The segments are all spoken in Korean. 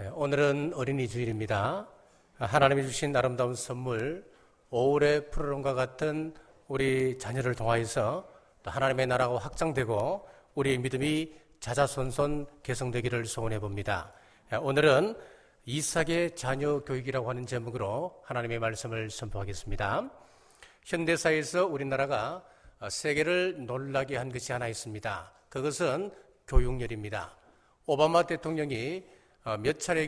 오늘은 어린이 주일입니다. 하나님이 주신 아름다운 선물, 오울의 푸르름과 같은 우리 자녀를 통하여서 또 하나님의 나라가 확장되고 우리의 믿음이 자자손손 개성되기를 소원해 봅니다. 오늘은 이삭의 자녀 교육이라고 하는 제목으로 하나님의 말씀을 선포하겠습니다. 현대사에서 우리나라가 세계를 놀라게 한 것이 하나 있습니다. 그것은 교육열입니다. 오바마 대통령이 몇 차례에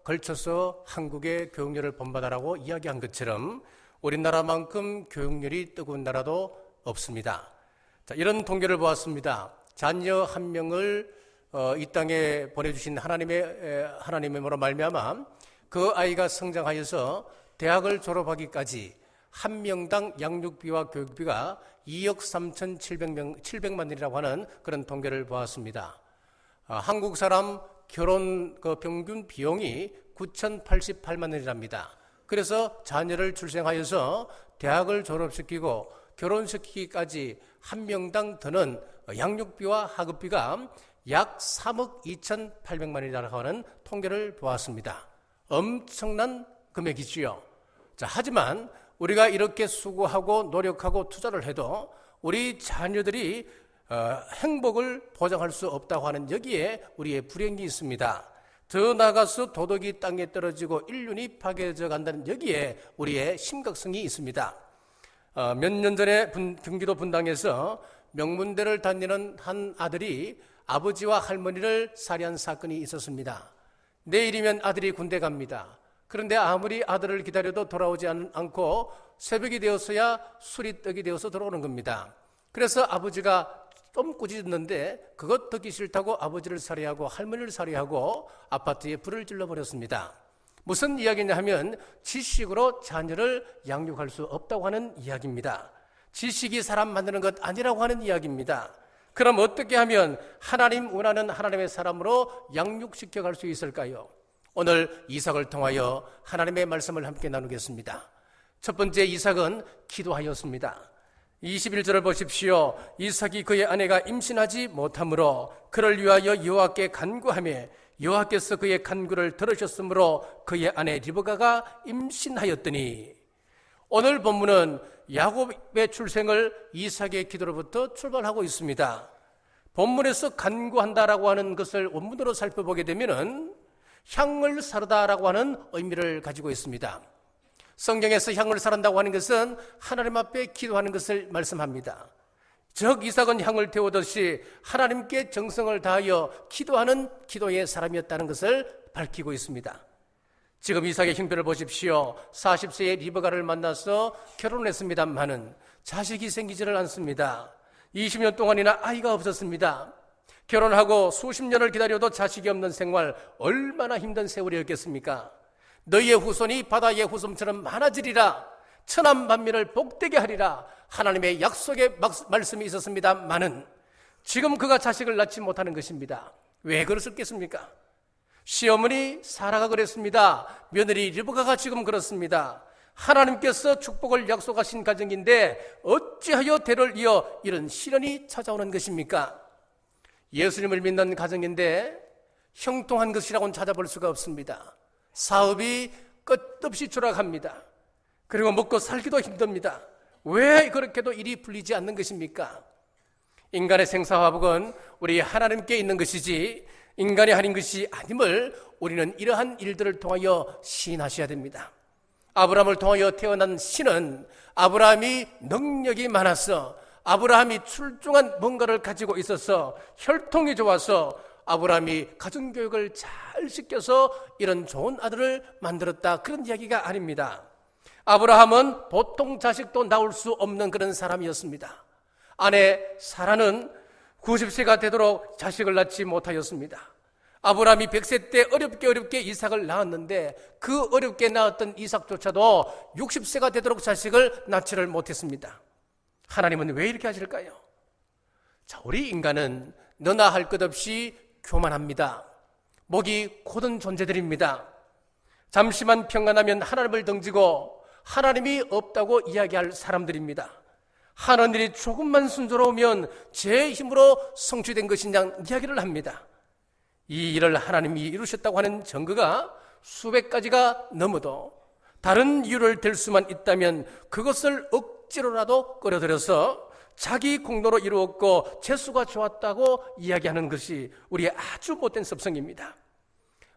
걸쳐서 한국의 교육열을 본받아라고 이야기한 것처럼 우리나라만큼 교육열이 뜨거운 나라도 없습니다. 자, 이런 통계를 보았습니다. 자녀 한 명을 이 땅에 보내주신 하나님의 말미암아 그 아이가 성장하여서 대학을 졸업하기까지 한 명당 양육비와 교육비가 2억 3,700만 원이라고 하는 그런 통계를 보았습니다. 한국 사람 결혼 평균 비용이 9,088만 원이랍니다. 그래서 자녀를 출생하여서 대학을 졸업시키고 결혼시키기까지 한 명당 드는 양육비와 학업비가 약 3억 2,800만 원이라고 하는 통계를 보았습니다. 엄청난 금액이지요. 자, 하지만 우리가 이렇게 수고하고 노력하고 투자를 해도 우리 자녀들이 행복을 보장할 수 없다고 하는 여기에 우리의 불행이 있습니다. 더 나아가서 도덕이 땅에 떨어지고 인륜이 파괴져 간다는 여기에 우리의 심각성이 있습니다. 몇 년 전에 경기도 분당에서 명문대를 다니는 한 아들이 아버지와 할머니를 살해한 사건이 있었습니다. 내일이면 아들이 군대 갑니다. 그런데 아무리 아들을 기다려도 돌아오지 않고 새벽이 되었어야 술이 떡이 되어서 들어오는 겁니다. 그래서 아버지가 좀 꾸짖었는데 그것 듣기 싫다고 아버지를 살해하고 할머니를 살해하고 아파트에 불을 질러버렸습니다. 무슨 이야기냐 하면 지식으로 자녀를 양육할 수 없다고 하는 이야기입니다. 지식이 사람 만드는 것 아니라고 하는 이야기입니다. 그럼 어떻게 하면 하나님 원하는 하나님의 사람으로 양육시켜 갈 수 있을까요? 오늘 이삭을 통하여 하나님의 말씀을 함께 나누겠습니다. 첫 번째, 이삭은 기도하였습니다. 21절을 보십시오. 이삭이 그의 아내가 임신하지 못하므로 그를 위하여 여호와께 간구하며 여호와께서 그의 간구를 들으셨으므로 그의 아내 리브가가 임신하였더니, 오늘 본문은 야곱의 출생을 이삭의 기도로부터 출발하고 있습니다. 본문에서 간구한다라고 하는 것을 원문으로 살펴보게 되면은 향을 사르다라고 하는 의미를 가지고 있습니다. 성경에서 향을 사른다고 하는 것은 하나님 앞에 기도하는 것을 말씀합니다. 즉 이삭은 향을 태우듯이 하나님께 정성을 다하여 기도하는 기도의 사람이었다는 것을 밝히고 있습니다. 지금 이삭의 형편을 보십시오. 40세의 리브가를 만나서 결혼했습니다만은 자식이 생기지를 않습니다. 20년 동안이나 아이가 없었습니다. 결혼하고 수십 년을 기다려도 자식이 없는 생활, 얼마나 힘든 세월이었겠습니까? 너희의 후손이 바다의 후손처럼 많아지리라, 천한만민을 복되게 하리라, 하나님의 약속의 말씀이 있었습니다만은 지금 그가 자식을 낳지 못하는 것입니다. 왜 그랬겠습니까? 시어머니 사라가 그랬습니다. 며느리 리브가가 지금 그렇습니다. 하나님께서 축복을 약속하신 가정인데 어찌하여 대를 이어 이런 시련이 찾아오는 것입니까? 예수님을 믿는 가정인데 형통한 것이라고는 찾아볼 수가 없습니다. 사업이 끝없이 추락합니다. 그리고 먹고 살기도 힘듭니다. 왜 그렇게도 일이 풀리지 않는 것입니까? 인간의 생사화복은 우리 하나님께 있는 것이지 인간이 하는 것이 아님을 우리는 이러한 일들을 통하여 시인하셔야 됩니다. 아브라함을 통하여 태어난 신은 아브라함이 능력이 많아서, 아브라함이 출중한 뭔가를 가지고 있어서, 혈통이 좋아서 아브라함이 가정교육을 잘 시켜서 이런 좋은 아들을 만들었다, 그런 이야기가 아닙니다. 아브라함은 보통 자식도 낳을 수 없는 그런 사람이었습니다. 아내 사라는 90세가 되도록 자식을 낳지 못하였습니다. 아브라함이 100세 때 어렵게 이삭을 낳았는데 그 어렵게 낳았던 이삭조차도 60세가 되도록 자식을 낳지를 못했습니다. 하나님은 왜 이렇게 하실까요? 자, 우리 인간은 너나 할 것 없이 교만합니다. 목이 곧은 존재들입니다. 잠시만 평안하면 하나님을 등지고 하나님이 없다고 이야기할 사람들입니다. 하는 일이 조금만 순조로우면 제 힘으로 성취된 것이냐 이야기를 합니다. 이 일을 하나님이 이루셨다고 하는 증거가 수백 가지가 넘어도 다른 이유를 댈 수만 있다면 그것을 억지로라도 끌어들여서 자기 공로로 이루었고 재수가 좋았다고 이야기하는 것이 우리의 아주 못된 습성입니다.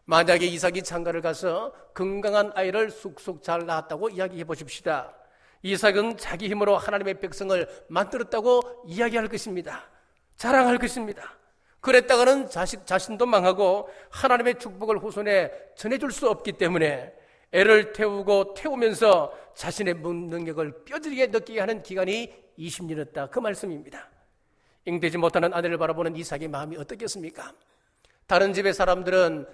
만약에 이삭이 장가를 가서 건강한 아이를 쑥쑥 잘 낳았다고 이야기해 보십시다. 이삭은 자기 힘으로 하나님의 백성을 만들었다고 이야기할 것입니다. 자랑할 것입니다. 그랬다가는 자신도 망하고 하나님의 축복을 후손에 전해줄 수 없기 때문에 애를 태우면서 자신의 능력을 뼈저리게 느끼게 하는 기간이 20년이었다, 그 말씀입니다. 잉되지 못하는 아내를 바라보는 이삭의 마음이 어떻겠습니까? 다른 집의 사람들은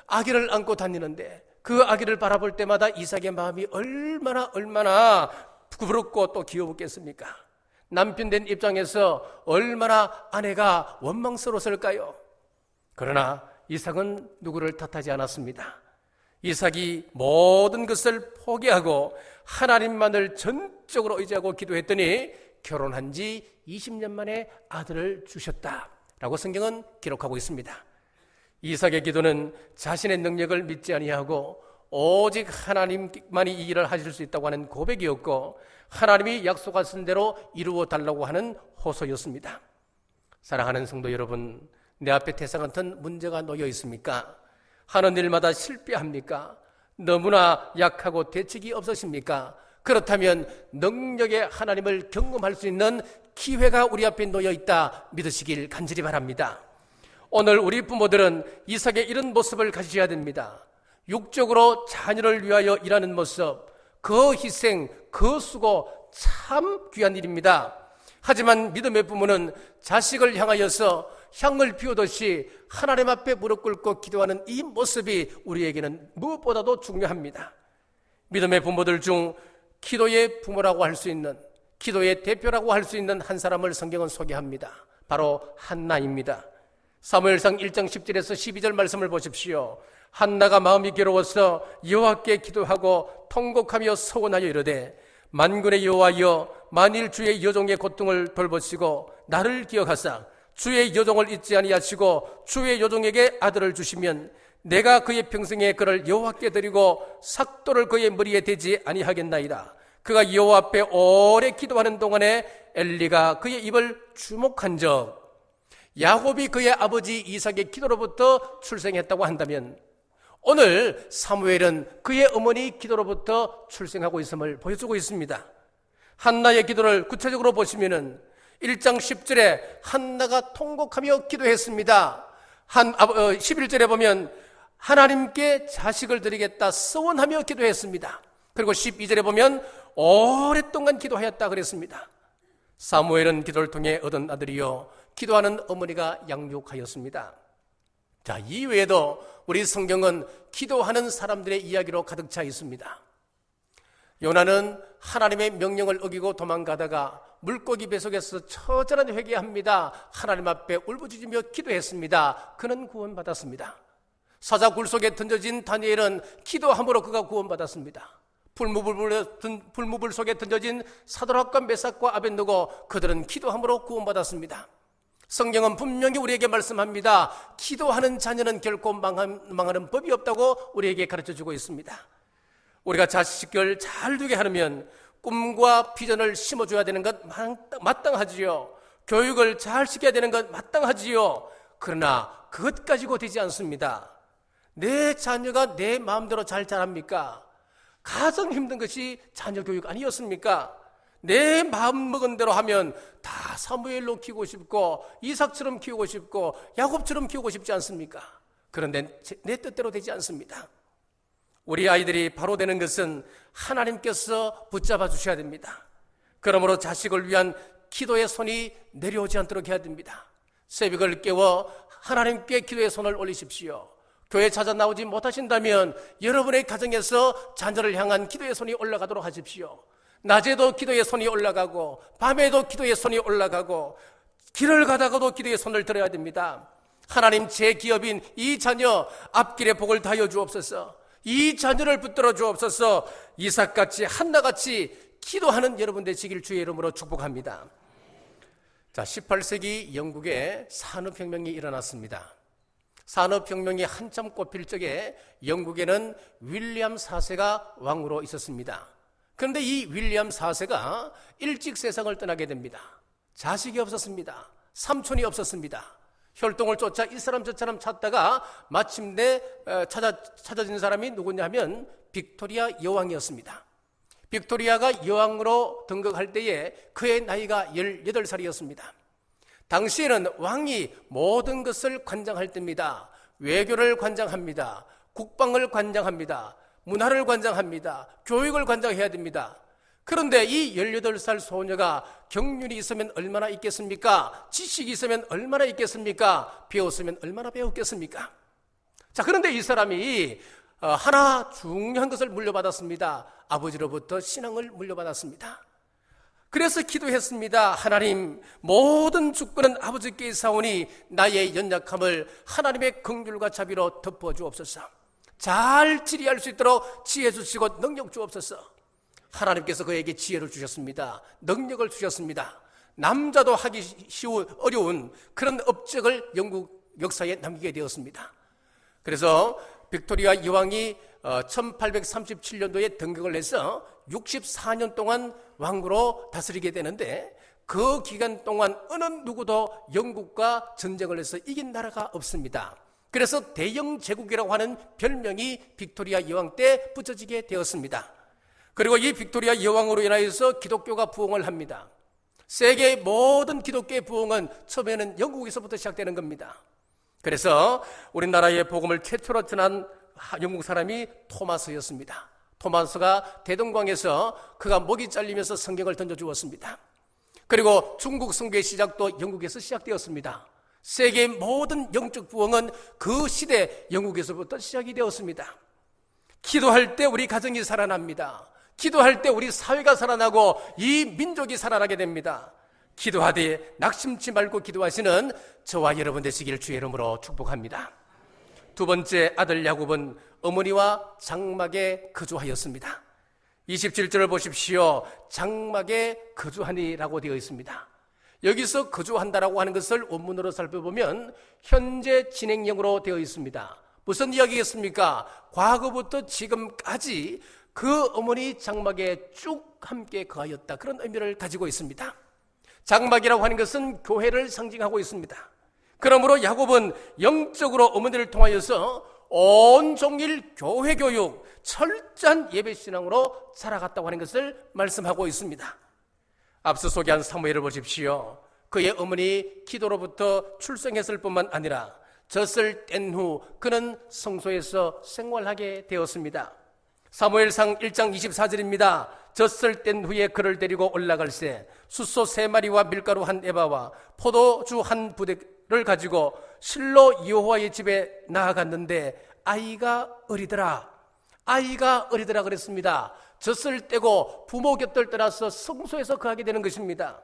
아기를 안고 다니는데 그 아기를 바라볼 때마다 이삭의 마음이 얼마나 부럽고 또 귀여웠겠습니까? 남편 된 입장에서 얼마나 아내가 원망스러웠을까요? 그러나 이삭은 누구를 탓하지 않았습니다. 이삭이 모든 것을 포기하고 하나님만을 전적으로 의지하고 기도했더니 결혼한 지 20년 만에 아들을 주셨다라고 성경은 기록하고 있습니다. 이삭의 기도는 자신의 능력을 믿지 아니하고 오직 하나님만이 이 일을 하실 수 있다고 하는 고백이었고 하나님이 약속하신 대로 이루어 달라고 하는 호소였습니다. 사랑하는 성도 여러분, 내 앞에 태산 같은 문제가 놓여 있습니까? 하는 일마다 실패합니까? 너무나 약하고 대책이 없으십니까? 그렇다면 능력의 하나님을 경험할 수 있는 기회가 우리 앞에 놓여 있다 믿으시길 간절히 바랍니다. 오늘 우리 부모들은 이삭의 이런 모습을 가지셔야 됩니다. 육적으로 자녀를 위하여 일하는 모습, 그 희생, 그 수고 참 귀한 일입니다. 하지만 믿음의 부모는 자식을 향하여서 향을 피우듯이 하나님 앞에 무릎 꿇고 기도하는 이 모습이 우리에게는 무엇보다도 중요합니다. 믿음의 부모들 중 기도의 부모라고 할 수 있는, 기도의 대표라고 할 수 있는 한 사람을 성경은 소개합니다. 바로 한나입니다. 사무엘상 1장 10절에서 12절 말씀을 보십시오. 한나가 마음이 괴로워서 여호와께 기도하고 통곡하며 서원하여 이르되 만군의 여호와여, 만일 주의 여종의 고통을 돌보시고 나를 기억하사 주의 여종을 잊지 아니하시고 주의 여종에게 아들을 주시면 내가 그의 평생에 그를 여호와께 드리고 삭도를 그의 머리에 대지 아니하겠나이다. 그가 여호와 앞에 오래 기도하는 동안에 엘리가 그의 입을 주목한 적, 야곱이 그의 아버지 이삭의 기도로부터 출생했다고 한다면 오늘 사무엘은 그의 어머니 기도로부터 출생하고 있음을 보여주고 있습니다. 한나의 기도를 구체적으로 보시면은 1장 10절에 한나가 통곡하며 기도했습니다. 11절에 보면 하나님께 자식을 드리겠다 서원하며 기도했습니다. 그리고 12절에 보면 오랫동안 기도하였다 그랬습니다. 사무엘은 기도를 통해 얻은 아들이요 기도하는 어머니가 양육하였습니다. 자, 이외에도 우리 성경은 기도하는 사람들의 이야기로 가득 차 있습니다. 요나는 하나님의 명령을 어기고 도망가다가 물고기 뱃속에서 처절한 회개합니다. 하나님 앞에 울부짖으며 기도했습니다. 그는 구원받았습니다. 사자굴 속에 던져진 다니엘은 기도함으로 그가 구원받았습니다. 불무불 속에 던져진 사드락과 메삭과 아벳느고, 그들은 기도함으로 구원받았습니다. 성경은 분명히 우리에게 말씀합니다. 기도하는 자녀는 결코 망하는 법이 없다고 우리에게 가르쳐주고 있습니다. 우리가 자식을 잘 두게 하려면 꿈과 비전을 심어줘야 되는 것 마땅하지요. 교육을 잘 시켜야 되는 것 마땅하지요. 그러나 그것 가지고 되지 않습니다. 내 자녀가 내 마음대로 잘 자랍니까? 가장 힘든 것이 자녀 교육 아니었습니까? 내 마음 먹은 대로 하면 다 사무엘로 키우고 싶고 이삭처럼 키우고 싶고 야곱처럼 키우고 싶지 않습니까? 그런데 내 뜻대로 되지 않습니다. 우리 아이들이 바로 되는 것은 하나님께서 붙잡아 주셔야 됩니다. 그러므로 자식을 위한 기도의 손이 내려오지 않도록 해야 됩니다. 새벽을 깨워 하나님께 기도의 손을 올리십시오. 교회 찾아 나오지 못하신다면 여러분의 가정에서 자녀를 향한 기도의 손이 올라가도록 하십시오. 낮에도 기도의 손이 올라가고 밤에도 기도의 손이 올라가고 길을 가다가도 기도의 손을 들어야 됩니다. 하나님, 제 기업인 이 자녀 앞길에 복을 다하여 주옵소서. 이 자녀를 붙들어 주옵소서. 이삭같이 한나같이 기도하는 여러분 되시길 주의 이름으로 축복합니다. 자, 18세기 영국에 산업혁명이 일어났습니다. 산업혁명이 한참 꽃필 적에 영국에는 윌리엄 4세가 왕으로 있었습니다. 그런데 이 윌리엄 4세가 일찍 세상을 떠나게 됩니다. 자식이 없었습니다. 삼촌이 없었습니다. 혈통을 쫓아 이 사람 저 사람 찾다가 마침내 찾아진 사람이 누구냐 하면 빅토리아 여왕이었습니다. 빅토리아가 여왕으로 등극할 때에 그의 나이가 18살이었습니다. 당시에는 왕이 모든 것을 관장할 때입니다. 외교를 관장합니다. 국방을 관장합니다. 문화를 관장합니다. 교육을 관장해야 됩니다. 그런데 이 18살 소녀가 경륜이 있으면 얼마나 있겠습니까? 지식이 있으면 얼마나 있겠습니까? 배웠으면 얼마나 배웠겠습니까? 자, 그런데 이 사람이 하나 중요한 것을 물려받았습니다. 아버지로부터 신앙을 물려받았습니다. 그래서 기도했습니다. 하나님, 모든 주권은 아버지께 있사오니 나의 연약함을 하나님의 긍휼과 자비로 덮어주옵소서. 잘 치리할 수 있도록 지혜 주시고 능력 주옵소서. 하나님께서 그에게 지혜를 주셨습니다. 능력을 주셨습니다. 남자도 하기 쉬운 어려운 그런 업적을 영국 역사에 남기게 되었습니다. 그래서 빅토리아 여왕이 1837년도에 등극을 해서 64년 동안 왕으로 다스리게 되는데 그 기간 동안 어느 누구도 영국과 전쟁을 해서 이긴 나라가 없습니다. 그래서 대영 제국이라고 하는 별명이 빅토리아 여왕 때 붙여지게 되었습니다. 그리고 이 빅토리아 여왕으로 인하여서 기독교가 부흥을 합니다. 세계의 모든 기독교의 부흥은 처음에는 영국에서부터 시작되는 겁니다. 그래서 우리나라의 복음을 최초로 전한 영국 사람이 토마스였습니다. 토마스가 대동강에서 그가 목이 잘리면서 성경을 던져주었습니다. 그리고 중국 선교의 시작도 영국에서 시작되었습니다. 세계의 모든 영적 부흥은 그 시대 영국에서부터 시작이 되었습니다. 기도할 때 우리 가정이 살아납니다. 기도할 때 우리 사회가 살아나고 이 민족이 살아나게 됩니다. 기도하되 낙심치 말고 기도하시는 저와 여러분 되시기를 주의 이름으로 축복합니다. 두 번째 아들 야곱은 어머니와 장막에 거주하였습니다. 27절을 보십시오. 장막에 거주하니라고 되어 있습니다. 여기서 거주한다라고 하는 것을 원문으로 살펴보면 현재 진행형으로 되어 있습니다. 무슨 이야기겠습니까? 과거부터 지금까지 그 어머니 장막에 쭉 함께 거하였다. 그런 의미를 가지고 있습니다. 장막이라고 하는 것은 교회를 상징하고 있습니다. 그러므로 야곱은 영적으로 어머니를 통하여서 온종일 교회 교육, 철저한 예배신앙으로 살아갔다고 하는 것을 말씀하고 있습니다. 앞서 소개한 사무엘을 보십시오. 그의 어머니 기도로부터 출생했을 뿐만 아니라 젖을 뗀 후 그는 성소에서 생활하게 되었습니다. 사무엘상 1장 24절입니다. 젖을 뗀 후에 그를 데리고 올라갈새 숫소 3마리와 밀가루 1에바와 포도주 1부대를 가지고 실로 여호와의 집에 나아갔는데 아이가 어리더라. 아이가 어리더라 그랬습니다. 젖을 떼고 부모 곁을 떠나서 성소에서 거하게 되는 것입니다.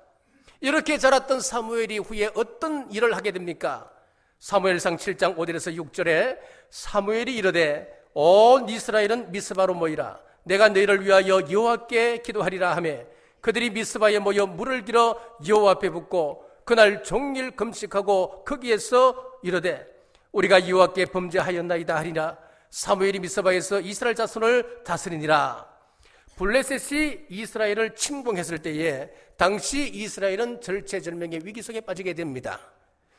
이렇게 자랐던 사무엘이 후에 어떤 일을 하게 됩니까? 사무엘상 7장 5절에서 6절에 사무엘이 이르되 온 이스라엘은 미스바로 모이라. 내가 너희를 위하여 여호와께 기도하리라 하며 그들이 미스바에 모여 물을 길어 여호와 앞에 붓고 그날 종일 금식하고 거기에서 이르되 우리가 여호와께 범죄하였나이다 하리라. 사무엘이 미스바에서 이스라엘 자손을 다스리니라. 블레셋이 이스라엘을 침공했을 때에 당시 이스라엘은 절체절명의 위기 속에 빠지게 됩니다.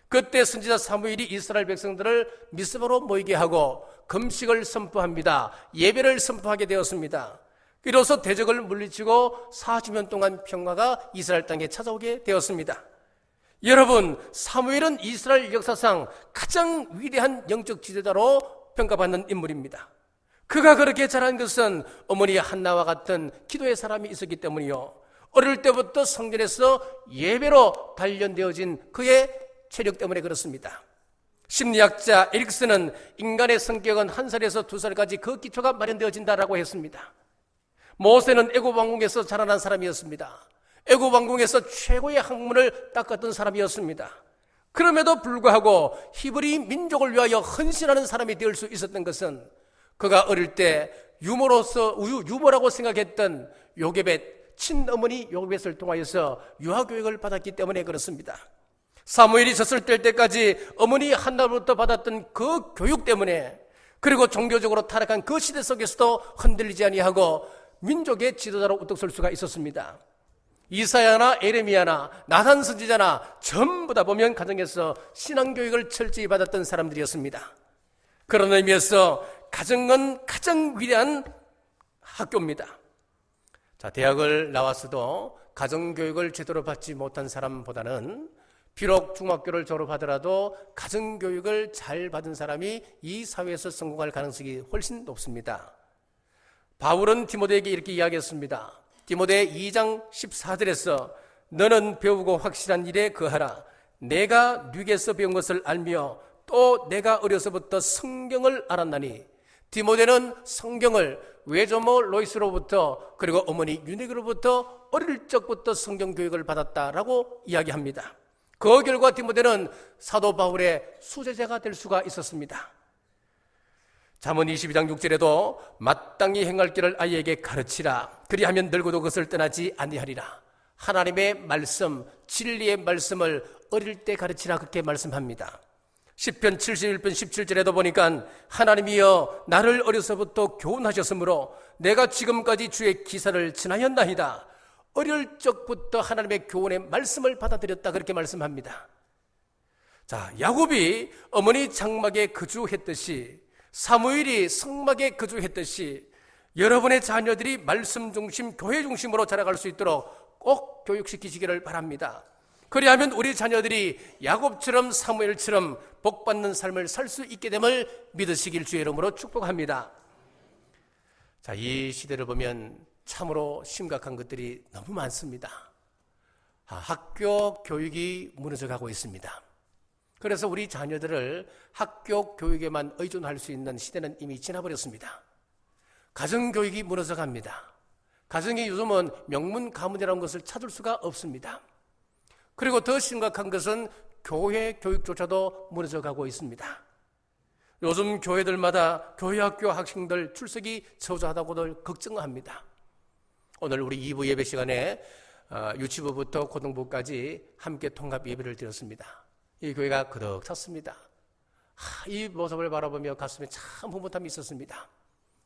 그때 선지자 사무엘이 이스라엘 백성들을 미스바로 모이게 하고 금식을 선포합니다. 예배를 선포하게 되었습니다. 이로써 대적을 물리치고 40년 동안 평화가 이스라엘 땅에 찾아오게 되었습니다. 여러분, 사무엘은 이스라엘 역사상 가장 위대한 영적 지도자로 평가받는 인물입니다. 그가 그렇게 자란 것은 어머니 한나와 같은 기도의 사람이 있었기 때문이요. 어릴 때부터 성전에서 예배로 단련되어진 그의 체력 때문에 그렇습니다. 심리학자 에릭슨은 인간의 성격은 1살에서 2살까지 그 기초가 마련되어진다라고 했습니다. 모세는 애굽 왕궁에서 자라난 사람이었습니다. 애굽 왕궁에서 최고의 학문을 닦았던 사람이었습니다. 그럼에도 불구하고 히브리 민족을 위하여 헌신하는 사람이 될 수 있었던 것은 그가 어릴 때 유머라고 생각했던 요게벳 친어머니 요벳을 통하여서 유아교육을 받았기 때문에 그렇습니다. 사무엘이 졌을 때까지 어머니 한나로부터 받았던 그 교육 때문에, 그리고 종교적으로 타락한 그 시대 속에서도 흔들리지 아니하고 민족의 지도자로 우뚝 설 수가 있었습니다. 이사야나 에레미야나 나단 선지자나 전부 다 보면 가정에서 신앙교육을 철저히 받았던 사람들이었습니다. 그런 의미에서 가정은 가장 위대한 학교입니다. 자, 대학을 나왔어도 가정교육을 제대로 받지 못한 사람보다는 비록 중학교를 졸업하더라도 가정교육을 잘 받은 사람이 이 사회에서 성공할 가능성이 훨씬 높습니다. 바울은 디모데에게 이렇게 이야기했습니다. 디모데 2장 14절에서 너는 배우고 확실한 일에 거하라. 내가 네게서 배운 것을 알며 또 내가 어려서부터 성경을 알았나니. 디모데는 성경을 외조모 로이스로부터 그리고 어머니 유네기로부터 어릴 적부터 성경 교육을 받았다라고 이야기합니다. 그 결과 디모데는 사도 바울의 수제자가 될 수가 있었습니다. 잠언 22장 6절에도 마땅히 행할 길을 아이에게 가르치라. 그리하면 늙어도 그것을 떠나지 아니하리라. 하나님의 말씀, 진리의 말씀을 어릴 때 가르치라, 그렇게 말씀합니다. 시편 71편 17절에도 보니까 하나님이여 나를 어려서부터 교훈하셨으므로 내가 지금까지 주의 기사를 지나였나이다. 어릴 적부터 하나님의 교훈의 말씀을 받아들였다, 그렇게 말씀합니다. 자, 야곱이 어머니 장막에 거주했듯이, 사무엘이 성막에 거주했듯이 여러분의 자녀들이 말씀 중심, 교회 중심으로 자라갈 수 있도록 꼭 교육시키시기를 바랍니다. 그리하면 우리 자녀들이 야곱처럼 사무엘처럼 복받는 삶을 살 수 있게 됨을 믿으시길 주의 이름으로 축복합니다. 자, 이 시대를 보면 참으로 심각한 것들이 너무 많습니다. 학교 교육이 무너져가고 있습니다. 그래서 우리 자녀들을 학교 교육에만 의존할 수 있는 시대는 이미 지나버렸습니다. 가정교육이 무너져갑니다. 가정이 요즘은 명문 가문이라는 것을 찾을 수가 없습니다. 그리고 더 심각한 것은 교회 교육조차도 무너져가고 있습니다. 요즘 교회들마다 교회학교 학생들 출석이 저조하다고들 걱정합니다. 오늘 우리 2부 예배 시간에 유치부부터 고등부까지 함께 통합 예배를 드렸습니다. 이 교회가 그득 찼습니다. 이 모습을 바라보며 가슴에 참 흐뭇함이 있었습니다.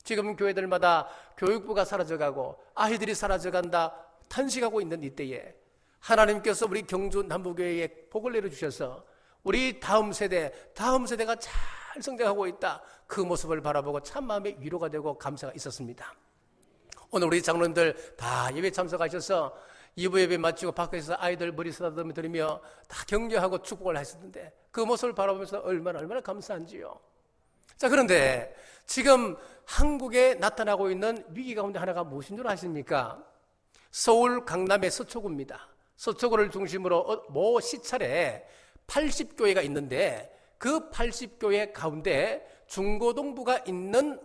지금 교회들마다 교육부가 사라져가고 아이들이 사라져간다 탄식하고 있는 이때에 하나님께서 우리 경주 남부교회에 복을 내려주셔서 우리 다음 세대가 잘 성장하고 있다, 그 모습을 바라보고 참 마음에 위로가 되고 감사가 있었습니다. 오늘 우리 장로님들 다 예배 참석하셔서 2부 예배 마치고 밖에서 아이들 머리 쓰다듬어 드리며 다 격려하고 축복을 하셨는데 그 모습을 바라보면서 얼마나 감사한지요. 자, 그런데 지금 한국에 나타나고 있는 위기 가운데 하나가 무엇인 줄 아십니까? 서울 강남의 서초구입니다. 서초구를 중심으로 모 시찰에 80교회가 있는데 그 80교회 가운데 중고등부가 있는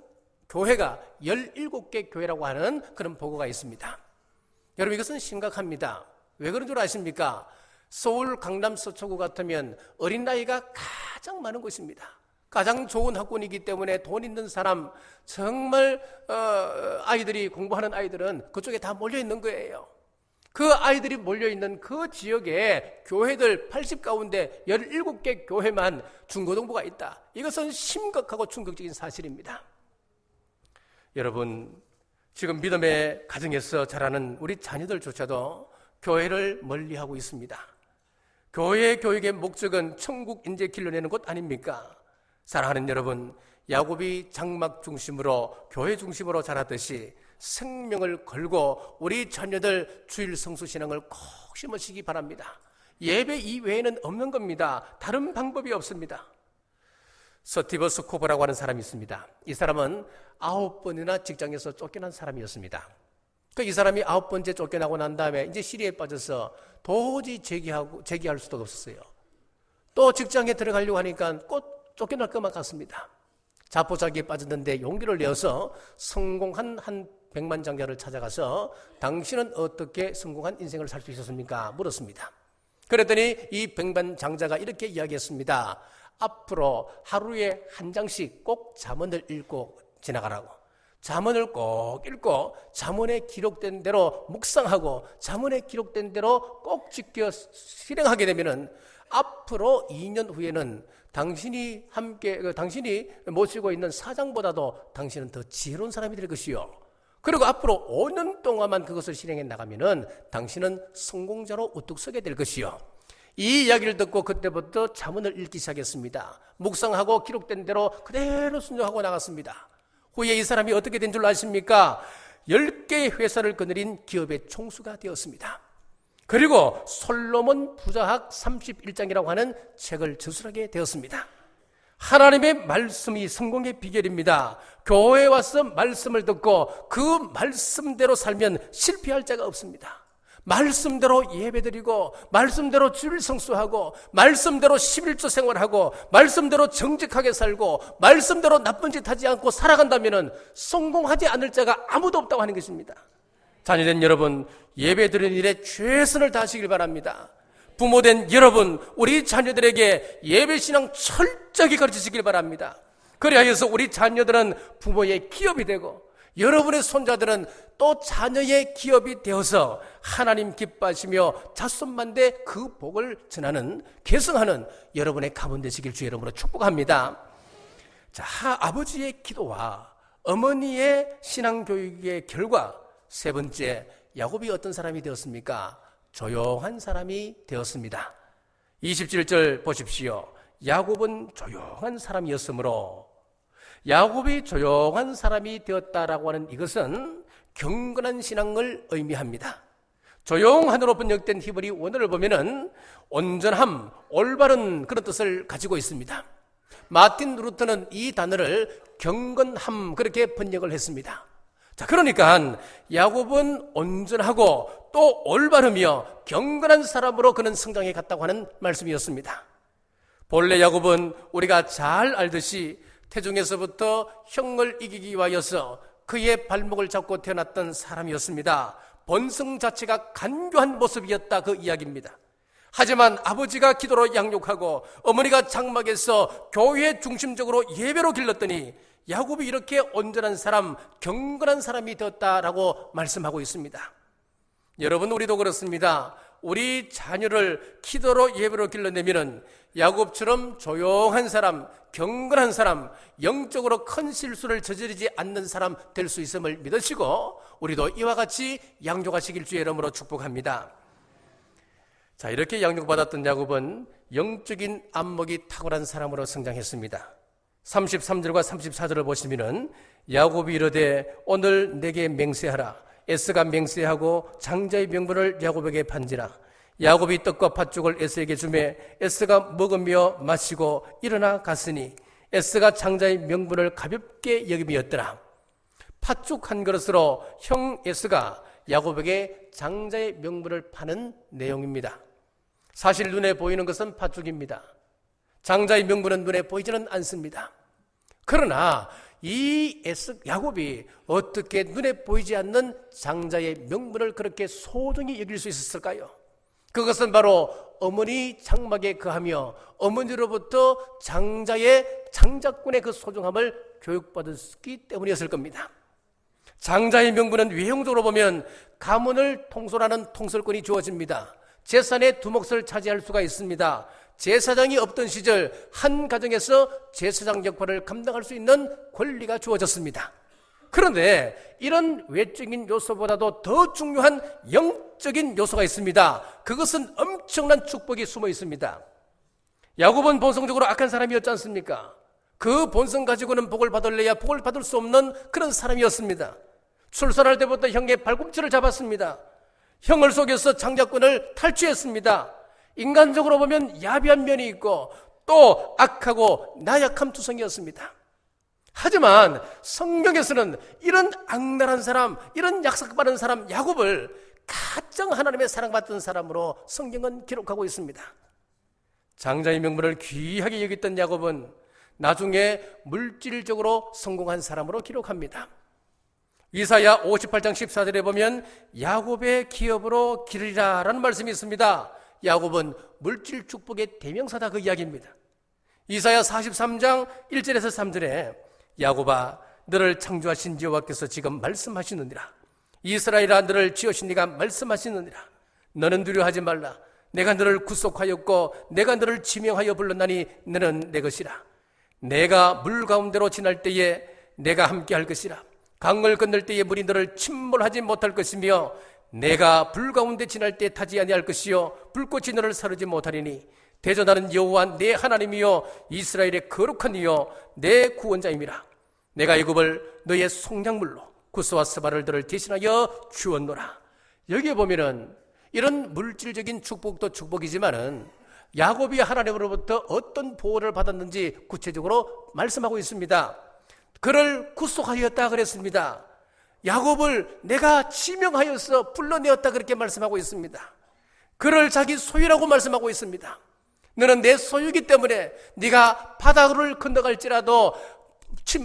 교회가 17개 교회라고 하는 그런 보고가 있습니다. 여러분, 이것은 심각합니다. 왜 그런 줄 아십니까? 서울 강남 서초구 같으면 어린 나이가 가장 많은 곳입니다. 가장 좋은 학군이기 때문에 돈 있는 사람, 정말 아이들이 공부하는 아이들은 그쪽에 다 몰려 있는 거예요. 그 아이들이 몰려 있는 그 지역에 교회들 80 가운데 17개 교회만 중고등부가 있다. 이것은 심각하고 충격적인 사실입니다. 여러분, 지금 믿음의 가정에서 자라는 우리 자녀들조차도 교회를 멀리하고 있습니다. 교회 교육의 목적은 천국 인재 길러내는 것 아닙니까? 사랑하는 여러분, 야곱이 장막 중심으로 교회 중심으로 자랐듯이 생명을 걸고 우리 자녀들 주일 성수 신앙을 꼭 심으시기 바랍니다. 예배 이외에는 없는 겁니다. 다른 방법이 없습니다. 서티버스 코브라고 하는 사람이 있습니다. 이 사람은 9번이나 직장에서 쫓겨난 사람이었습니다. 이 사람이 9번째 쫓겨나고 난 다음에 이제 시리에 빠져서 도저히 재기할 수도 없었어요. 또 직장에 들어가려고 하니까 꼭 쫓겨날 것만 같습니다. 자포자기에 빠졌는데 용기를 내어서 성공한 한 백만장자를 찾아가서 당신은 어떻게 성공한 인생을 살 수 있었습니까? 물었습니다. 그랬더니 이 백만장자가 이렇게 이야기했습니다. 앞으로 하루에 한 장씩 꼭 잠언을 읽고 지나가라고. 잠언을 꼭 읽고 잠언에 기록된 대로 묵상하고 잠언에 기록된 대로 꼭 지켜 실행하게 되면은 앞으로 2년 후에는 당신이 모시고 있는 사장보다도 당신은 더 지혜로운 사람이 될 것이요. 그리고 앞으로 5년 동안만 그것을 실행해 나가면은 당신은 성공자로 우뚝 서게 될 것이요. 이 이야기를 듣고 그때부터 잠언을 읽기 시작했습니다. 묵상하고 기록된 대로 그대로 순종하고 나갔습니다. 후에 이 사람이 어떻게 된 줄 아십니까? 10개의 회사를 거느린 기업의 총수가 되었습니다. 그리고 솔로몬 부자학 31장이라고 하는 책을 저술하게 되었습니다. 하나님의 말씀이 성공의 비결입니다. 교회에 와서 말씀을 듣고 그 말씀대로 살면 실패할 자가 없습니다. 말씀대로 예배드리고 말씀대로 주일 성수하고 말씀대로 11조 생활하고 말씀대로 정직하게 살고 말씀대로 나쁜 짓 하지 않고 살아간다면 성공하지 않을 자가 아무도 없다고 하는 것입니다. 자녀된 여러분, 예배드리는 일에 최선을 다하시길 바랍니다. 부모된 여러분, 우리 자녀들에게 예배신앙 철저히 가르치시길 바랍니다. 그리하여서 우리 자녀들은 부모의 기업이 되고 여러분의 손자들은 또 자녀의 기업이 되어서 하나님 기뻐하시며 자손만대 그 복을 전하는, 계승하는 여러분의 가문 되시길 주의 이름으로 축복합니다. 자, 아버지의 기도와 어머니의 신앙교육의 결과, 세 번째, 야곱이 어떤 사람이 되었습니까? 조용한 사람이 되었습니다. 27절 보십시오. 야곱은 조용한 사람이었으므로, 야곱이 조용한 사람이 되었다라고 하는 이것은 경건한 신앙을 의미합니다. 조용한으로 번역된 히브리 원어를 보면은 온전함, 올바른 그런 뜻을 가지고 있습니다. 마틴 루터는 이 단어를 경건함 그렇게 번역을 했습니다. 자, 그러니까 야곱은 온전하고 또 올바르며 경건한 사람으로 그는 성장해 갔다고 하는 말씀이었습니다. 본래 야곱은 우리가 잘 알듯이 태중에서부터 형을 이기기 위하여서 그의 발목을 잡고 태어났던 사람이었습니다. 본성 자체가 간교한 모습이었다, 그 이야기입니다. 하지만 아버지가 기도로 양육하고 어머니가 장막에서 교회 중심적으로 예배로 길렀더니 야곱이 이렇게 온전한 사람, 경건한 사람이 되었다라고 말씀하고 있습니다. 여러분, 우리도 그렇습니다. 우리 자녀를 기도로 예배로 길러내면은 야곱처럼 조용한 사람, 경건한 사람, 영적으로 큰 실수를 저지르지 않는 사람 될 수 있음을 믿으시고 우리도 이와 같이 양육하시길 주의 이름으로 축복합니다. 자, 이렇게 양육받았던 야곱은 영적인 안목이 탁월한 사람으로 성장했습니다. 33절과 34절을 보시면은 야곱이 이르되 오늘 내게 맹세하라. 에스가 맹세하고 장자의 명분을 야곱에게 판지라. 야곱이 떡과 팥죽을 에스에게 주매 에스가 먹으며 마시고 일어나 갔으니 에스가 장자의 명분을 가볍게 여김이었더라. 팥죽 한 그릇으로 형 에스가 야곱에게 장자의 명분을 파는 내용입니다. 사실 눈에 보이는 것은 팥죽입니다. 장자의 명분은 눈에 보이지는 않습니다. 그러나 이 야곱이 어떻게 눈에 보이지 않는 장자의 명분을 그렇게 소중히 여길 수 있었을까요? 그것은 바로 어머니 장막에 거하며 어머니로부터 장자의 장자권의 그 소중함을 교육받았기 때문이었을 겁니다. 장자의 명분은 외형적으로 보면 가문을 통솔하는 통솔권이 주어집니다. 재산의 두 몫을 차지할 수가 있습니다. 제사장이 없던 시절 한 가정에서 제사장 역할을 감당할 수 있는 권리가 주어졌습니다. 그런데 이런 외적인 요소보다도 더 중요한 영적인 요소가 있습니다. 그것은 엄청난 축복이 숨어 있습니다. 야곱은 본성적으로 악한 사람이었지 않습니까? 그 본성 가지고는 복을 받을래야 복을 받을 수 없는 그런 사람이었습니다. 출산할 때부터 형의 발꿈치를 잡았습니다. 형을 속여서 장자권을 탈취했습니다. 인간적으로 보면 야비한 면이 있고 또 악하고 나약한 투성이었습니다. 하지만 성경에서는 이런 악랄한 사람, 이런 약삭빠른 사람 야곱을 가장 하나님의 사랑받던 사람으로 성경은 기록하고 있습니다. 장자의 명분을 귀하게 여겼던 야곱은 나중에 물질적으로 성공한 사람으로 기록합니다. 이사야 58장 14절에 보면 야곱의 기업으로 기르리라 라는 말씀이 있습니다. 야곱은 물질 축복의 대명사다, 그 이야기입니다. 이사야 43장 1절에서 3절에 야곱아 너를 창조하신 여호와께서 지금 말씀하시느니라. 이스라엘아, 너를 지으신 네가 말씀하시느니라. 너는 두려워하지 말라. 내가 너를 구속하였고 내가 너를 지명하여 불렀나니 너는 내 것이라. 내가 물 가운데로 지날 때에 내가 함께할 것이라. 강을 건널 때에 물이 너를 침몰하지 못할 것이며 내가 불 가운데 지날 때 타지 아니할 것이요 불꽃이 너를 사르지 못하리니 대전하는 여호와 내 하나님이요 이스라엘의 거룩한 이요 내 구원자임이라. 내가 애굽을 너의 속량물로 구스와 스바를 너를 대신하여 주었노라. 여기에 보면은 이런 물질적인 축복도 축복이지만은 야곱이 하나님으로부터 어떤 보호를 받았는지 구체적으로 말씀하고 있습니다. 그를 구속하였다 그랬습니다. 야곱을 내가 지명하여서 불러내었다 그렇게 말씀하고 있습니다. 그를 자기 소유라고 말씀하고 있습니다. 너는 내 소유이기 때문에 네가 바다를 건너갈지라도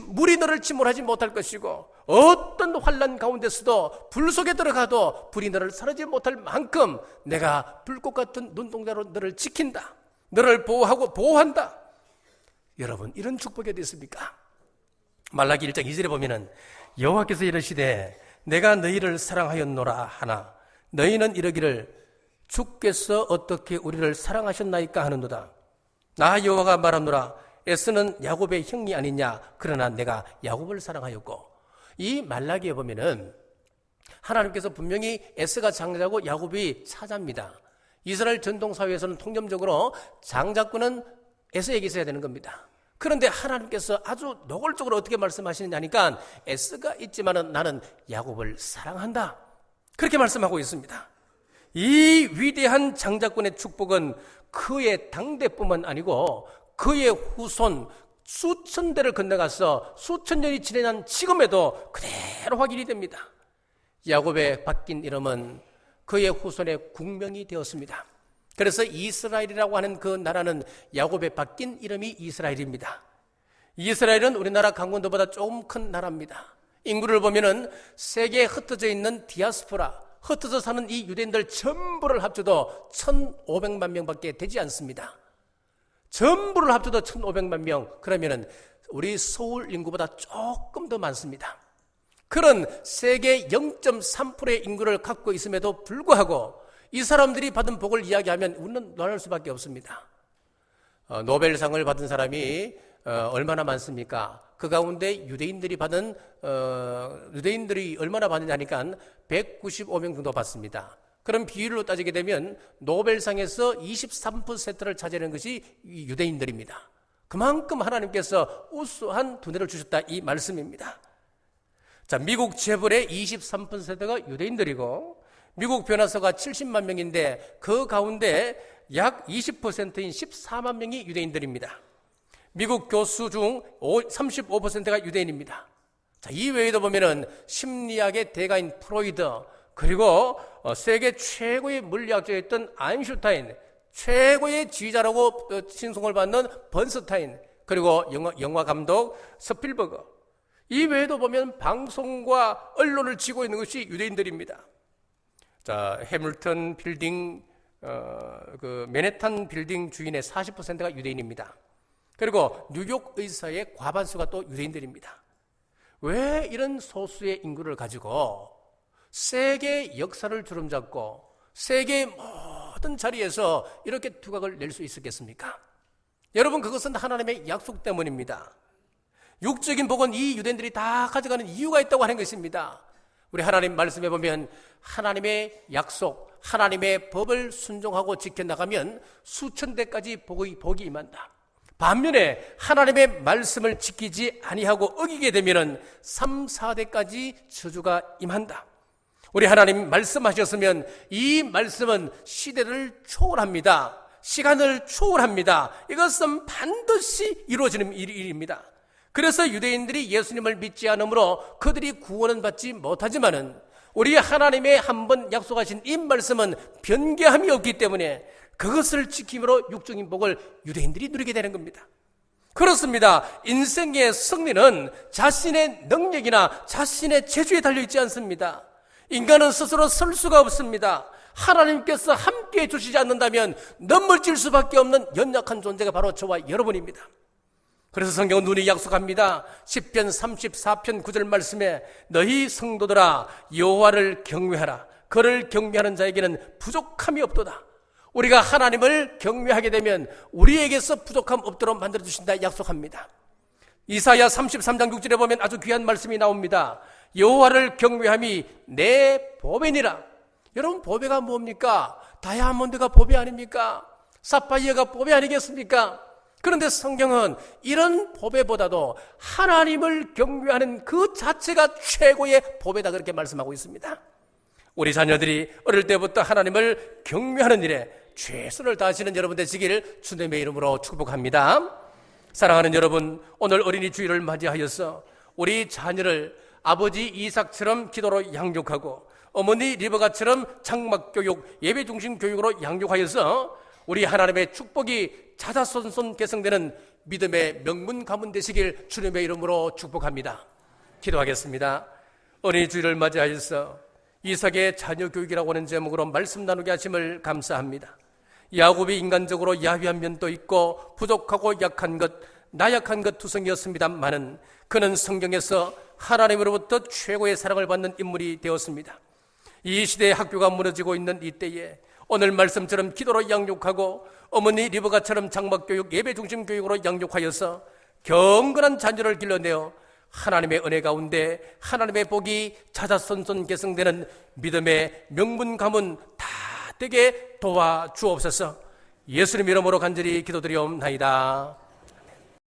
물이 너를 침몰하지 못할 것이고 어떤 환난 가운데서도 불 속에 들어가도 불이 너를 사르지 못할 만큼 내가 불꽃 같은 눈동자로 너를 지킨다. 너를 보호하고 보호한다. 여러분, 이런 축복이 어디 있습니까? 말라기 1장 2절에 보면은 여호와께서 이르시되 내가 너희를 사랑하였노라 하나 너희는 이르기를 주께서 어떻게 우리를 사랑하셨나이까 하는도다. 나 여호와가 말하노라 에스는 야곱의 형이 아니냐. 그러나 내가 야곱을 사랑하였고. 이 말라기에 보면은 하나님께서 분명히 에스가 장자고 야곱이 사자입니다. 이스라엘 전통사회에서는 통념적으로 장자권은 에스에게 있어야 되는 겁니다. 그런데 하나님께서 아주 노골적으로 어떻게 말씀하시느냐 하니까 에스가 있지만은 나는 야곱을 사랑한다. 그렇게 말씀하고 있습니다. 이 위대한 장자권의 축복은 그의 당대뿐만 아니고 그의 후손 수천 대를 건너가서 수천 년이 지난 지금에도 그대로 확인이 됩니다. 야곱의 바뀐 이름은 그의 후손의 국명이 되었습니다. 그래서 이스라엘이라고 하는 그 나라는 야곱의 바뀐 이름이 이스라엘입니다. 이스라엘은 우리나라 강원도보다 조금 큰 나라입니다. 인구를 보면은 세계에 흩어져 있는 디아스포라, 흩어져 사는 이 유대인들 전부를 합쳐도 1,500만 명밖에 되지 않습니다. 전부를 합쳐도 1,500만 명. 그러면은 우리 서울 인구보다 조금 더 많습니다. 그런 세계 0.3%의 인구를 갖고 있음에도 불구하고 이 사람들이 받은 복을 이야기하면 우리는 놀랄 수밖에 없습니다. 노벨상을 받은 사람이 얼마나 많습니까? 그 가운데 유대인들이 얼마나 받느냐 하니까 195명 정도 받습니다. 그럼 비율로 따지게 되면 노벨상에서 23%를 차지하는 것이 유대인들입니다. 그만큼 하나님께서 우수한 두뇌를 주셨다 이 말씀입니다. 자, 미국 재벌의 23%가 유대인들이고 미국 변호사가 70만 명인데 그 가운데 약 20%인 14만 명이 유대인들입니다. 미국 교수 중 35%가 유대인입니다. 자, 이 외에도 보면은 심리학의 대가인 프로이드, 그리고 세계 최고의 물리학자였던 아인슈타인, 최고의 지휘자라고 칭송을 받는 번스타인, 그리고 영화 감독 스필버그, 이 외에도 보면 방송과 언론을 쥐고 있는 것이 유대인들입니다. 자, 해밀턴 빌딩, 맨해튼 빌딩 주인의 40%가 유대인입니다. 그리고 뉴욕 의사의 과반수가 또 유대인들입니다. 왜 이런 소수의 인구를 가지고 세계 역사를 주름잡고 세계 모든 자리에서 이렇게 두각을 낼 수 있었겠습니까? 여러분, 그것은 하나님의 약속 때문입니다. 육적인 복은 이 유대인들이 다 가져가는 이유가 있다고 하는 것입니다. 우리 하나님 말씀에 보면 하나님의 약속, 하나님의 법을 순종하고 지켜나가면 수천 대까지 복이 임한다. 반면에 하나님의 말씀을 지키지 아니하고 어기게 되면 3, 4대까지 저주가 임한다. 우리 하나님 말씀하셨으면 이 말씀은 시대를 초월합니다. 시간을 초월합니다. 이것은 반드시 이루어지는 일입니다. 그래서 유대인들이 예수님을 믿지 않으므로 그들이 구원은 받지 못하지만은 우리 하나님의 한번 약속하신 이 말씀은 변개함이 없기 때문에 그것을 지킴으로 육적인 복을 유대인들이 누리게 되는 겁니다. 그렇습니다. 인생의 승리는 자신의 능력이나 자신의 재주에 달려있지 않습니다. 인간은 스스로 설 수가 없습니다. 하나님께서 함께해 주시지 않는다면 넘어질 수밖에 없는 연약한 존재가 바로 저와 여러분입니다. 그래서 성경은 눈이 약속합니다. 시편 34편 9절 말씀에 너희 성도들아 여호와를 경외하라. 그를 경외하는 자에게는 부족함이 없도다. 우리가 하나님을 경외하게 되면 우리에게서 부족함 없도록 만들어주신다 약속합니다. 이사야 33장 6절에 보면 아주 귀한 말씀이 나옵니다. 여호와를 경외함이 내 보배니라. 여러분, 보배가 뭡니까? 다이아몬드가 보배 아닙니까? 사파이어가 보배 아니겠습니까? 그런데 성경은 이런 보배보다도 하나님을 경외하는 그 자체가 최고의 보배다, 그렇게 말씀하고 있습니다. 우리 자녀들이 어릴 때부터 하나님을 경외하는 일에 최선을 다하시는 여러분 되시길 주님의 이름으로 축복합니다. 사랑하는 여러분, 오늘 어린이 주일을 맞이하여서 우리 자녀를 아버지 이삭처럼 기도로 양육하고 어머니 리버가처럼 장막교육, 예배중심 교육으로 양육하여서 우리 하나님의 축복이 자자손손 계승되는 믿음의 명문 가문 되시길 주님의 이름으로 축복합니다. 기도하겠습니다. 어린이 주일을 맞이하여서 이삭의 자녀 교육이라고 하는 제목으로 말씀 나누게 하심을 감사합니다. 야곱이 인간적으로 야위한 면도 있고 부족하고 약한 것, 나약한 것 투성이었습니다마는 그는 성경에서 하나님으로부터 최고의 사랑을 받는 인물이 되었습니다. 이 시대의 학교가 무너지고 있는 이때에 오늘 말씀처럼 기도로 양육하고 어머니 리버가처럼 장막교육, 예배중심 교육으로 양육하여서 경건한 자녀를 길러내어 하나님의 은혜 가운데 하나님의 복이 자자손손 계승되는 믿음의 명문 가문 다 되게 도와주옵소서. 예수님 이름으로 간절히 기도드리옵나이다.